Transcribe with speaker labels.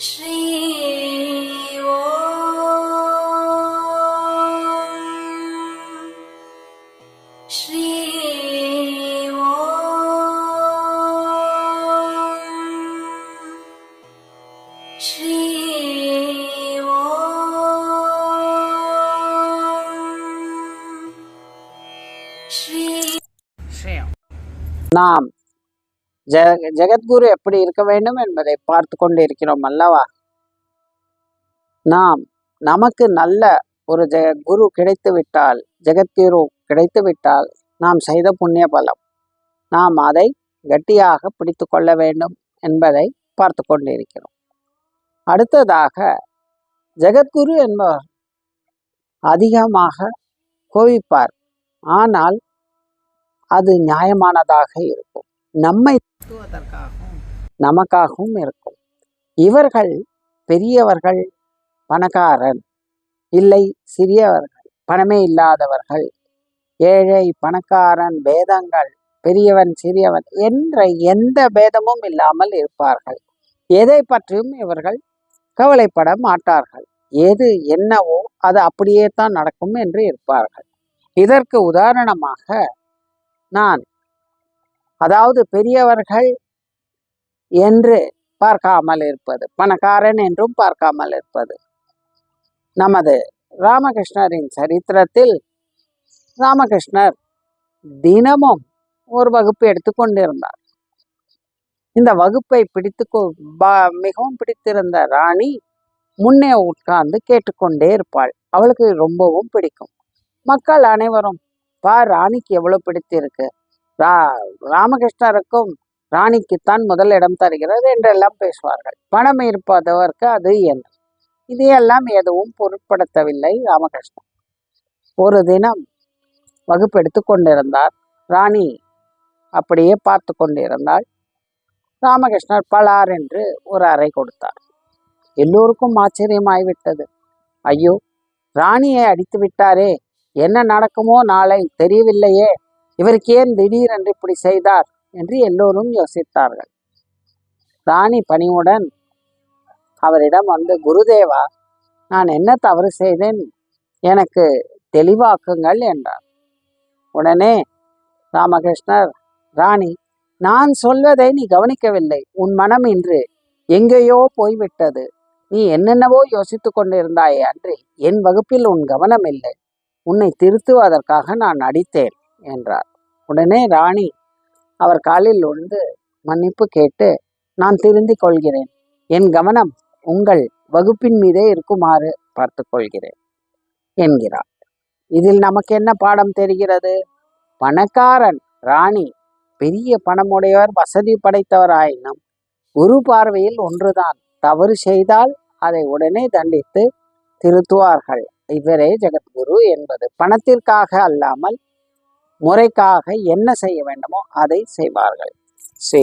Speaker 1: ஸ்ரீ ஓம் ஸ்ரீ ஓம் ஸ்ரீ ஓம் ஸ்ரீ.
Speaker 2: நாம் ஜெகத்குரு எப்படி இருக்க வேண்டும் என்பதை பார்த்து கொண்டு இருக்கிறோம் அல்லவா. நமக்கு நல்ல ஒரு குரு கிடைத்து விட்டால், ஜெகத்குரு கிடைத்து விட்டால் நாம் செய்த புண்ணிய பலம், நாம் அதை கட்டியாக பிடித்து கொள்ள வேண்டும் என்பதை பார்த்து கொண்டு இருக்கிறோம். அடுத்ததாக, ஜெகத்குரு என்பவர் அதிகமாக கோபிப்பார், ஆனால் அது நியாயமானதாக இருக்கும், நம்மை நமக்காகவும் இருக்கும். இவர்கள் பெரியவர்கள், பணக்காரன் இல்லை சிறியவர்கள், பணமே இல்லாதவர்கள், ஏழை பணக்காரன் பேதங்கள், பெரியவன் சிறியவன் என்ற எந்த பேதமும் இல்லாமல் இருப்பார்கள். எதை பற்றியும் இவர்கள் கவலைப்பட மாட்டார்கள். எது என்னவோ அது அப்படியே தான் நடக்கும் என்று இருப்பார்கள். இதற்கு உதாரணமாக அதாவது பெரியவர்கள் என்று பார்க்காமல் இருப்பது, பணக்காரன் என்றும் பார்க்காமல் இருப்பது. நமது ராமகிருஷ்ணரின் சரித்திரத்தில் ராமகிருஷ்ணர் தினமும் ஒரு வகுப்பு எடுத்துக்கொண்டிருந்தார். இந்த வகுப்பை மிகவும் பிடித்திருந்த ராணி முன்னே உட்கார்ந்து கேட்டுக்கொண்டே இருப்பாள். அவளுக்கு ரொம்பவும் பிடிக்கும். மக்கள் அனைவரும் ராணிக்கு எவ்வளவு பிடித்திருக்கு, ராமகிருஷ்ணருக்கும் ராணிக்குத்தான் முதல் இடம் தருகிறது என்றெல்லாம் பேசுவார்கள். பணம் இருப்பதற்கு அது என்று இதையெல்லாம் எதுவும் பொருட்படுத்தவில்லை ராமகிருஷ்ணன். ஒரு தினம் வகுப்பு எடுத்து கொண்டிருந்தார். ராணி அப்படியே பார்த்து கொண்டிருந்தாள். ராமகிருஷ்ணர் பலார் என்று ஒரு அறை கொடுத்தார். எல்லோருக்கும் ஆச்சரியமாய்விட்டது. ஐயோ, ராணியை அடித்து விட்டாரே, என்ன நடக்குமோ நாளை தெரியவில்லையே, இவருக்கு ஏன் திடீரென்று இப்படி செய்தார் என்று எல்லோரும் யோசித்தார்கள். ராணி பணிவுடன் அவரிடம் வந்து, குருதேவா, நான் என்ன தவறு செய்தேன், எனக்கு தெளிவாக்குங்கள் என்றார். உடனே ராமகிருஷ்ணர், ராணி, நான் சொல்வதை நீ கவனிக்கவில்லை, உன் மனம் இன்று எங்கேயோ போய்விட்டது, நீ என்னென்னவோ யோசித்து கொண்டிருந்தாயே அன்றி என் வகுப்பில் உன் கவனம் இல்லை, உன்னை திருத்துவதற்காக நான் அடித்தேன் என்றார். உடனே ராணி அவர் காலில் விழுந்து மன்னிப்பு கேட்டு, நான் திருந்திக் கொள்கிறேன், என் கவனம் உங்கள் வகுப்பின் மீதே இருக்குமாறு பார்த்து கொள்கிறேன் என்கிறார். இதில் நமக்கு என்ன பாடம் தெரிகிறது? பணக்காரன் ராணி பெரிய பணமுடையவர், வசதி படைத்தவர் ஆயினும் குரு பார்வையில் ஒன்றுதான், தவறு செய்தால் அதை உடனே தண்டித்து திருத்துவார்கள். இவரே ஜெகத்குரு என்பது. பணத்திற்காக அல்லாமல் முறைக்காக என்ன செய்ய வேண்டுமோ அதை செய்வார்கள்.
Speaker 1: ஸ்ரீ